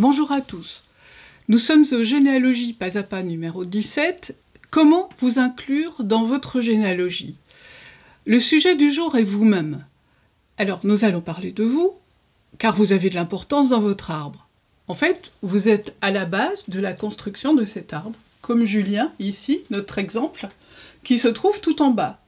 Bonjour à tous. Nous sommes au Généalogie pas à pas numéro 17. Comment vous inclure dans votre généalogie? Le sujet du jour est vous-même. Alors nous allons parler de vous, car vous avez de l'importance dans votre arbre. En fait, vous êtes à la base de la construction de cet arbre, comme Julien, ici, notre exemple, qui se trouve tout en bas.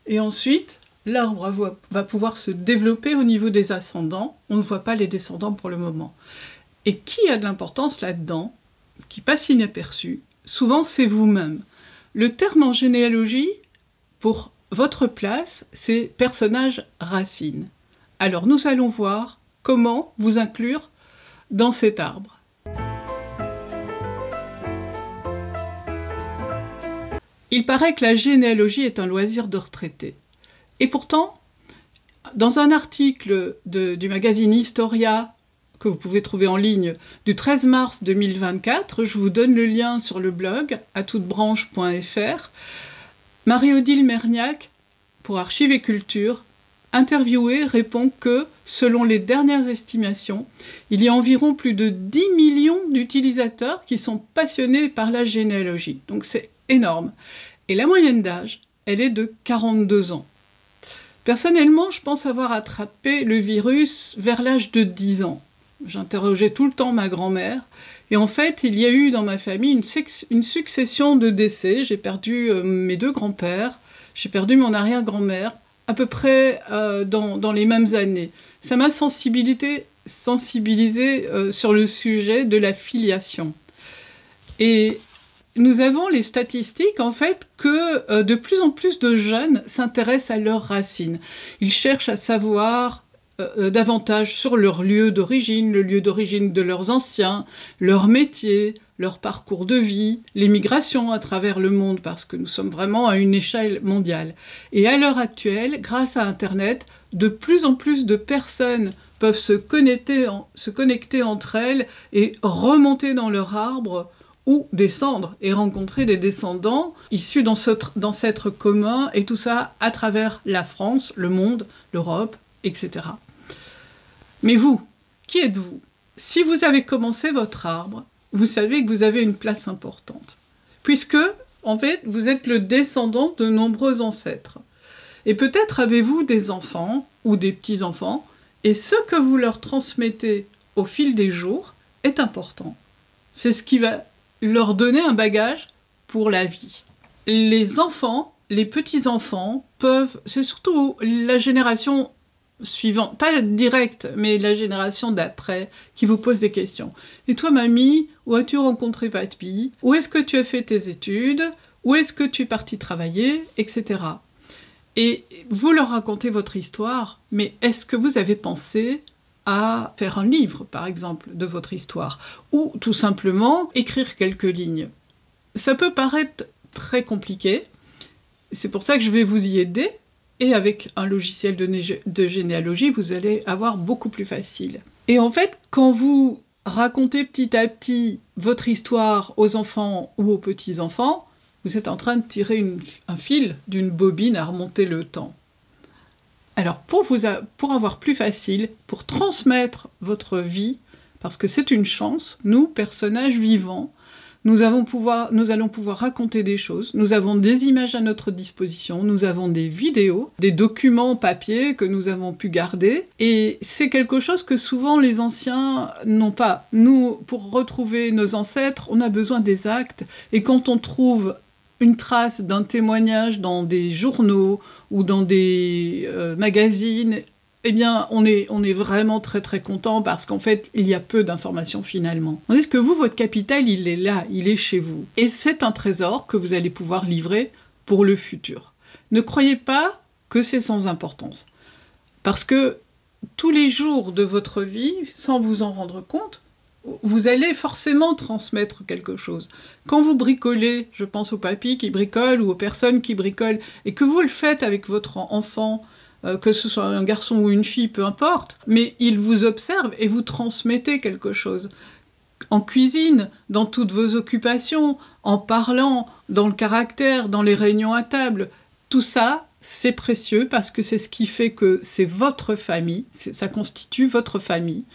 Et ensuite, l'arbre va pouvoir se développer au niveau des ascendants. On ne voit pas les descendants pour le moment. Et qui a de l'importance là-dedans, qui passe inaperçu, souvent c'est vous-même. Le terme en généalogie, pour votre place, c'est personnage racine. Alors nous allons voir comment vous inclure dans cet arbre. Il paraît que la généalogie est un loisir de retraités. Et pourtant, dans un article du magazine Historia, que vous pouvez trouver en ligne, du 13 mars 2024, je vous donne le lien sur le blog, atoutebranche.fr, Marie-Odile Merniac, pour Archives et Culture, interviewée, répond que, selon les dernières estimations, il y a environ plus de 10 millions d'utilisateurs qui sont passionnés par la généalogie. Donc c'est énorme. Et la moyenne d'âge, elle est de 42 ans. Personnellement, je pense avoir attrapé le virus vers l'âge de 10 ans. J'interrogeais tout le temps ma grand-mère. Et en fait, il y a eu dans ma famille une succession de décès. J'ai perdu mes deux grands-pères, j'ai perdu mon arrière-grand-mère, à peu près dans les mêmes années. Ça m'a sensibilisé sur le sujet de la filiation. Et nous avons les statistiques, en fait, que de plus en plus de jeunes s'intéressent à leurs racines. Ils cherchent à savoir davantage sur leur lieu d'origine, le lieu d'origine de leurs anciens, leur métier, leur parcours de vie, les migrations à travers le monde, parce que nous sommes vraiment à une échelle mondiale. Et à l'heure actuelle, grâce à Internet, de plus en plus de personnes peuvent se connecter entre elles et remonter dans leur arbre ou descendre et rencontrer des descendants issus d'ancêtres communs, et tout ça à travers la France, le monde, l'Europe, etc. Mais vous, qui êtes-vous? Si vous avez commencé votre arbre, vous savez que vous avez une place importante, puisque, en fait, vous êtes le descendant de nombreux ancêtres. Et peut-être avez-vous des enfants ou des petits-enfants, et ce que vous leur transmettez au fil des jours est important. C'est ce qui va leur donner un bagage pour la vie. Les enfants, les petits-enfants peuvent, c'est surtout la génération suivante, pas directe, mais la génération d'après, qui vous pose des questions. Et toi, mamie, où as-tu rencontré papy? Où est-ce que tu as fait tes études? Où est-ce que tu es partie travailler? Etc. Et vous leur racontez votre histoire, mais est-ce que vous avez pensé à faire un livre, par exemple, de votre histoire, ou tout simplement écrire quelques lignes? Ça peut paraître très compliqué, c'est pour ça que je vais vous y aider, et avec un logiciel de généalogie, vous allez avoir beaucoup plus facile. Et en fait, quand vous racontez petit à petit votre histoire aux enfants ou aux petits-enfants, vous êtes en train de tirer un fil d'une bobine à remonter le temps. Alors, pour avoir plus facile, pour transmettre votre vie, parce que c'est une chance, nous, personnages vivants, nous allons pouvoir raconter des choses, nous avons des images à notre disposition, nous avons des vidéos, des documents papier que nous avons pu garder, et c'est quelque chose que souvent les anciens n'ont pas. Nous, pour retrouver nos ancêtres, on a besoin des actes, et quand on trouve une trace d'un témoignage dans des journaux ou dans des magazines, eh bien, on est vraiment très très content parce qu'en fait, il y a peu d'informations finalement. Tandis que vous, votre capital, il est là, il est chez vous. Et c'est un trésor que vous allez pouvoir livrer pour le futur. Ne croyez pas que c'est sans importance. Parce que tous les jours de votre vie, sans vous en rendre compte, vous allez forcément transmettre quelque chose. Quand vous bricolez, je pense aux papis qui bricolent ou aux personnes qui bricolent, et que vous le faites avec votre enfant, que ce soit un garçon ou une fille, peu importe, mais il vous observe et vous transmettez quelque chose. En cuisine, dans toutes vos occupations, en parlant, dans le caractère, dans les réunions à table, tout ça, c'est précieux parce que c'est ce qui fait que c'est votre famille, ça constitue votre famille.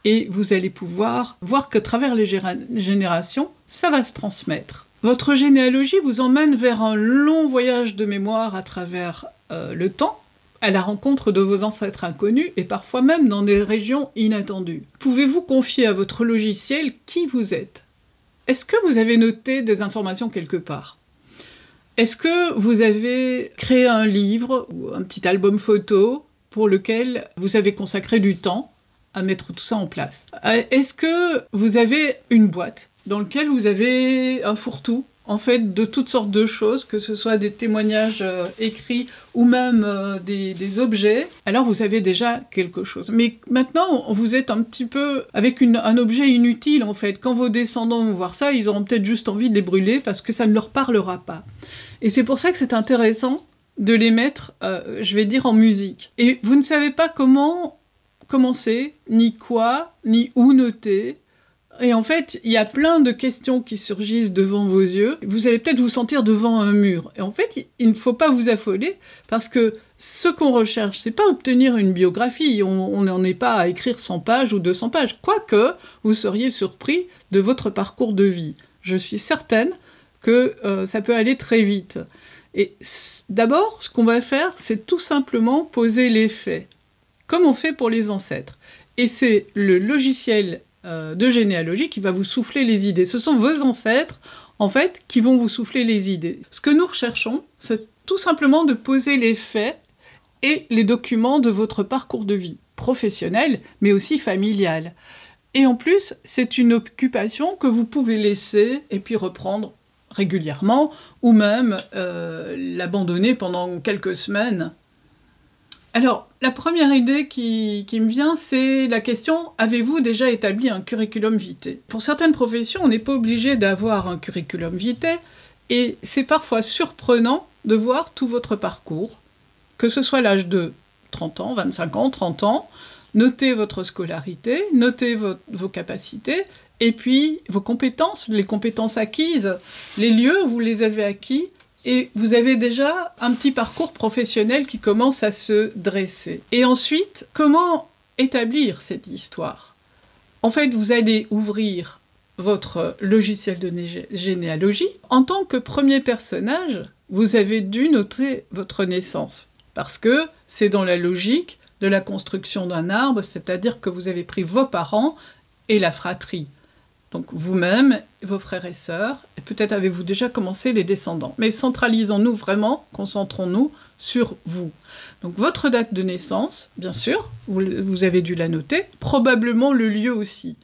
et vous allez pouvoir voir qu'à travers les générations, ça va se transmettre. Votre généalogie vous emmène vers un long voyage de mémoire à travers le temps, à la rencontre de vos ancêtres inconnus et parfois même dans des régions inattendues. Pouvez-vous confier à votre logiciel qui vous êtes? Est-ce que vous avez noté des informations quelque part? Est-ce que vous avez créé un livre ou un petit album photo pour lequel vous avez consacré du temps à mettre tout ça en place? Est-ce que vous avez une boîte dans laquelle vous avez un fourre-tout, en fait, de toutes sortes de choses, que ce soit des témoignages écrits ou même des objets? Alors vous avez déjà quelque chose. Mais maintenant, vous êtes un petit peu avec un objet inutile, en fait. Quand vos descendants vont voir ça, ils auront peut-être juste envie de les brûler parce que ça ne leur parlera pas. Et c'est pour ça que c'est intéressant de les mettre, je vais dire, en musique. Et vous ne savez pas comment commencer, ni quoi, ni où noter. Et en fait, il y a plein de questions qui surgissent devant vos yeux. Vous allez peut-être vous sentir devant un mur. Et en fait, il ne faut pas vous affoler, parce que ce qu'on recherche, c'est pas obtenir une biographie. On n'en est pas à écrire 100 pages ou 200 pages. Quoique, vous seriez surpris de votre parcours de vie. Je suis certaine que ça peut aller très vite. Et d'abord, ce qu'on va faire, c'est tout simplement poser les faits, comme on fait pour les ancêtres. Et c'est le logiciel de généalogie qui va vous souffler les idées. Ce sont vos ancêtres, en fait, qui vont vous souffler les idées. Ce que nous recherchons, c'est tout simplement de poser les faits et les documents de votre parcours de vie, professionnel, mais aussi familial. Et en plus, c'est une occupation que vous pouvez laisser et puis reprendre régulièrement, ou même l'abandonner pendant quelques semaines. Alors, la première idée qui me vient, c'est la question: avez-vous déjà établi un curriculum vitae? Pour certaines professions, on n'est pas obligé d'avoir un curriculum vitae, et c'est parfois surprenant de voir tout votre parcours, que ce soit l'âge de 30 ans, 25 ans, 30 ans, notez votre scolarité, notez vos capacités, et puis vos compétences, les compétences acquises, les lieux où vous les avez acquis, et vous avez déjà un petit parcours professionnel qui commence à se dresser. Et ensuite, comment établir cette histoire? En fait, vous allez ouvrir votre logiciel de généalogie. En tant que premier personnage, vous avez dû noter votre naissance, parce que c'est dans la logique de la construction d'un arbre, c'est-à-dire que vous avez pris vos parents et la fratrie. Donc vous-même, vos frères et sœurs, et peut-être avez-vous déjà commencé les descendants. Mais centralisons-nous vraiment, concentrons-nous sur vous. Donc votre date de naissance, bien sûr, vous avez dû la noter, probablement le lieu aussi.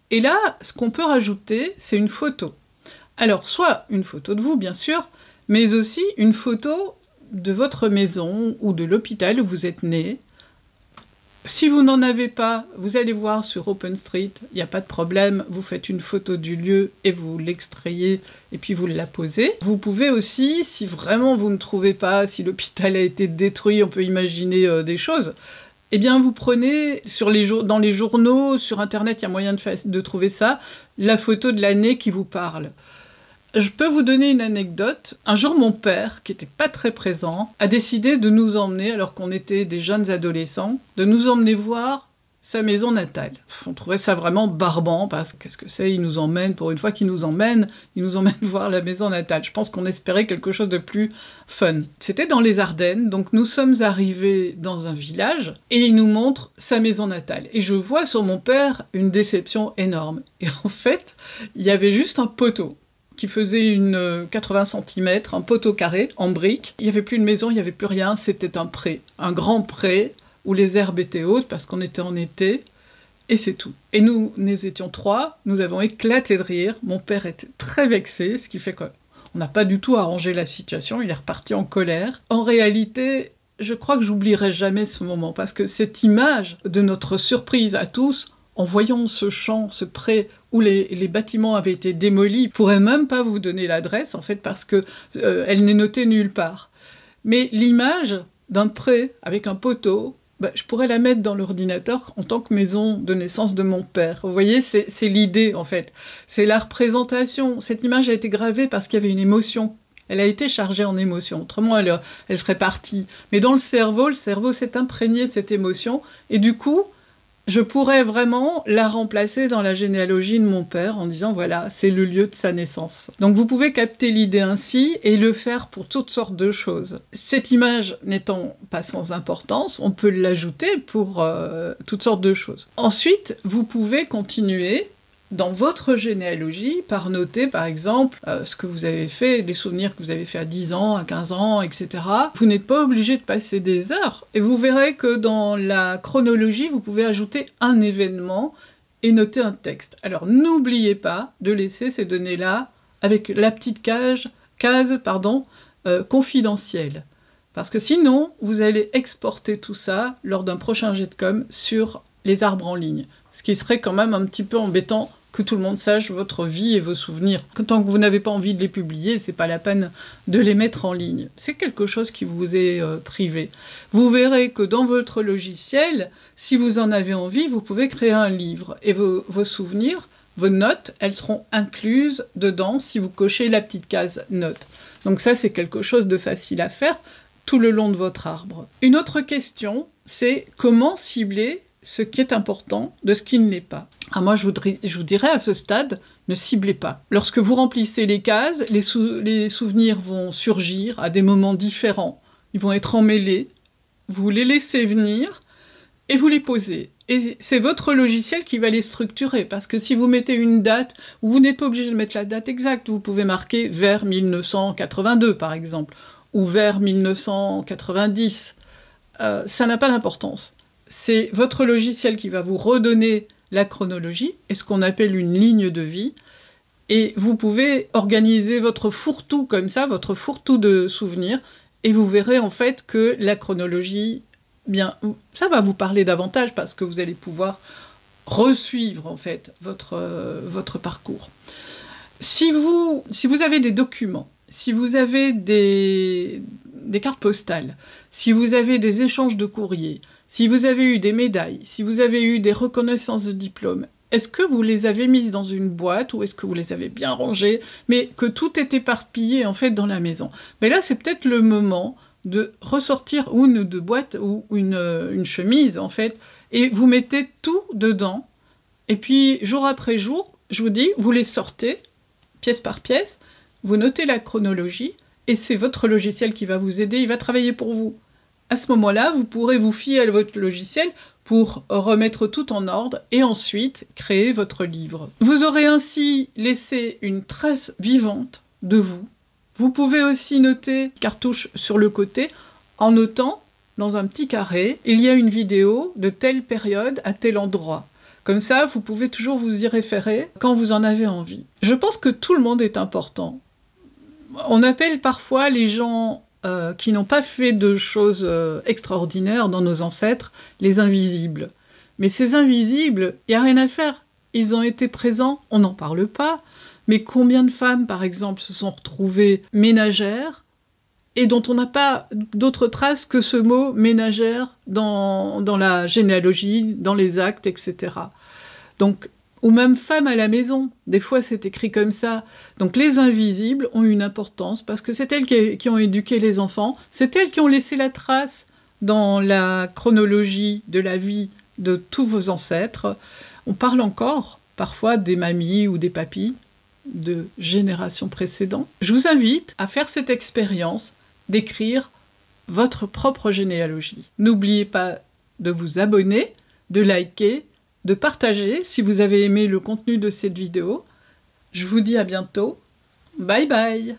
Et là, ce qu'on peut rajouter, c'est une photo. Alors, soit une photo de vous, bien sûr, mais aussi une photo de votre maison ou de l'hôpital où vous êtes né. Si vous n'en avez pas, vous allez voir sur OpenStreet, il n'y a pas de problème, vous faites une photo du lieu et vous l'extrayez et puis vous la posez. Vous pouvez aussi, si vraiment vous ne trouvez pas, si l'hôpital a été détruit, on peut imaginer des choses, eh bien vous prenez, dans les journaux, sur Internet, il y a moyen de trouver ça, la photo de l'année qui vous parle. Je peux vous donner une anecdote. Un jour, mon père, qui n'était pas très présent, a décidé de nous emmener, alors qu'on était des jeunes adolescents, de nous emmener voir sa maison natale. On trouvait ça vraiment barbant, parce que qu'est-ce que c'est, il nous emmène, pour une fois qu'il nous emmène voir la maison natale. Je pense qu'on espérait quelque chose de plus fun. C'était dans les Ardennes, donc nous sommes arrivés dans un village, et il nous montre sa maison natale. Et je vois sur mon père une déception énorme. Et en fait, il y avait juste un poteau qui faisait une 80 cm, un poteau carré, en briques. Il n'y avait plus de maison, il n'y avait plus rien, c'était un pré. Un grand pré, où les herbes étaient hautes, parce qu'on était en été, et c'est tout. Et nous étions 3, nous avons éclaté de rire, mon père était très vexé, ce qui fait qu'on n'a pas du tout arrangé la situation, il est reparti en colère. En réalité, je crois que j'oublierai jamais ce moment, parce que cette image de notre surprise à tous, en voyant ce champ, ce pré où les bâtiments avaient été démolis, je ne pourrais même pas vous donner l'adresse, en fait, parce que elle n'est notée nulle part. Mais l'image d'un pré avec un poteau, je pourrais la mettre dans l'ordinateur en tant que maison de naissance de mon père. Vous voyez, c'est l'idée, en fait. C'est la représentation. Cette image a été gravée parce qu'il y avait une émotion. Elle a été chargée en émotion. Autrement, elle serait partie. Mais dans le cerveau s'est imprégné de cette émotion. Et du coup, je pourrais vraiment la remplacer dans la généalogie de mon père en disant voilà, c'est le lieu de sa naissance. Donc vous pouvez capter l'idée ainsi et le faire pour toutes sortes de choses. Cette image n'étant pas sans importance, on peut l'ajouter pour toutes sortes de choses. Ensuite, vous pouvez continuer dans votre généalogie par noter par exemple ce que vous avez fait, les souvenirs que vous avez fait à 10 ans, à 15 ans, etc. Vous n'êtes pas obligé de passer des heures et vous verrez que dans la chronologie, vous pouvez ajouter un événement et noter un texte. Alors n'oubliez pas de laisser ces données-là avec la petite case confidentielle. Parce que sinon, vous allez exporter tout ça lors d'un prochain jet de com sur les arbres en ligne. Ce qui serait quand même un petit peu embêtant que tout le monde sache votre vie et vos souvenirs. Tant que vous n'avez pas envie de les publier, c'est pas la peine de les mettre en ligne. C'est quelque chose qui vous est privé. Vous verrez que dans votre logiciel, si vous en avez envie, vous pouvez créer un livre. Et vos souvenirs, vos notes, elles seront incluses dedans si vous cochez la petite case notes. Donc ça, c'est quelque chose de facile à faire tout le long de votre arbre. Une autre question, c'est comment cibler ce qui est important de ce qui ne l'est pas. Alors moi, je vous dirais à ce stade, ne ciblez pas. Lorsque vous remplissez les cases, les souvenirs vont surgir à des moments différents. Ils vont être emmêlés, vous les laissez venir et vous les posez. Et c'est votre logiciel qui va les structurer, parce que si vous mettez une date, vous n'êtes pas obligé de mettre la date exacte, vous pouvez marquer vers 1982 par exemple, ou vers 1990. Ça n'a pas d'importance. C'est votre logiciel qui va vous redonner la chronologie, et ce qu'on appelle une ligne de vie, et vous pouvez organiser votre fourre-tout comme ça, votre fourre-tout de souvenirs, et vous verrez en fait que la chronologie, bien, ça va vous parler davantage parce que vous allez pouvoir resuivre en fait votre parcours. Si vous avez des documents, si vous avez des cartes postales, si vous avez des échanges de courriers, si vous avez eu des médailles, si vous avez eu des reconnaissances de diplômes, est-ce que vous les avez mises dans une boîte ou est-ce que vous les avez bien rangées, mais que tout est éparpillé en fait dans la maison? Mais là, c'est peut-être le moment de ressortir une ou deux boîtes ou une chemise en fait, et vous mettez tout dedans, et puis jour après jour, je vous dis, vous les sortez, pièce par pièce, vous notez la chronologie, et c'est votre logiciel qui va vous aider, il va travailler pour vous. À ce moment-là, vous pourrez vous fier à votre logiciel pour remettre tout en ordre et ensuite créer votre livre. Vous aurez ainsi laissé une trace vivante de vous. Vous pouvez aussi noter cartouche sur le côté en notant dans un petit carré, il y a une vidéo de telle période à tel endroit. Comme ça, vous pouvez toujours vous y référer quand vous en avez envie. Je pense que tout le monde est important. On appelle parfois les gens qui n'ont pas fait de choses extraordinaires dans nos ancêtres, les invisibles. Mais ces invisibles, il n'y a rien à faire. Ils ont été présents, on n'en parle pas. Mais combien de femmes, par exemple, se sont retrouvées ménagères et dont on n'a pas d'autres traces que ce mot ménagère dans la généalogie, dans les actes, etc. Donc, ou même femme à la maison, des fois c'est écrit comme ça. Donc les invisibles ont une importance, parce que c'est elles qui ont éduqué les enfants, c'est elles qui ont laissé la trace dans la chronologie de la vie de tous vos ancêtres. On parle encore, parfois, des mamies ou des papis de générations précédentes. Je vous invite à faire cette expérience d'écrire votre propre généalogie. N'oubliez pas de vous abonner, de liker, de partager si vous avez aimé le contenu de cette vidéo. Je vous dis à bientôt. Bye bye!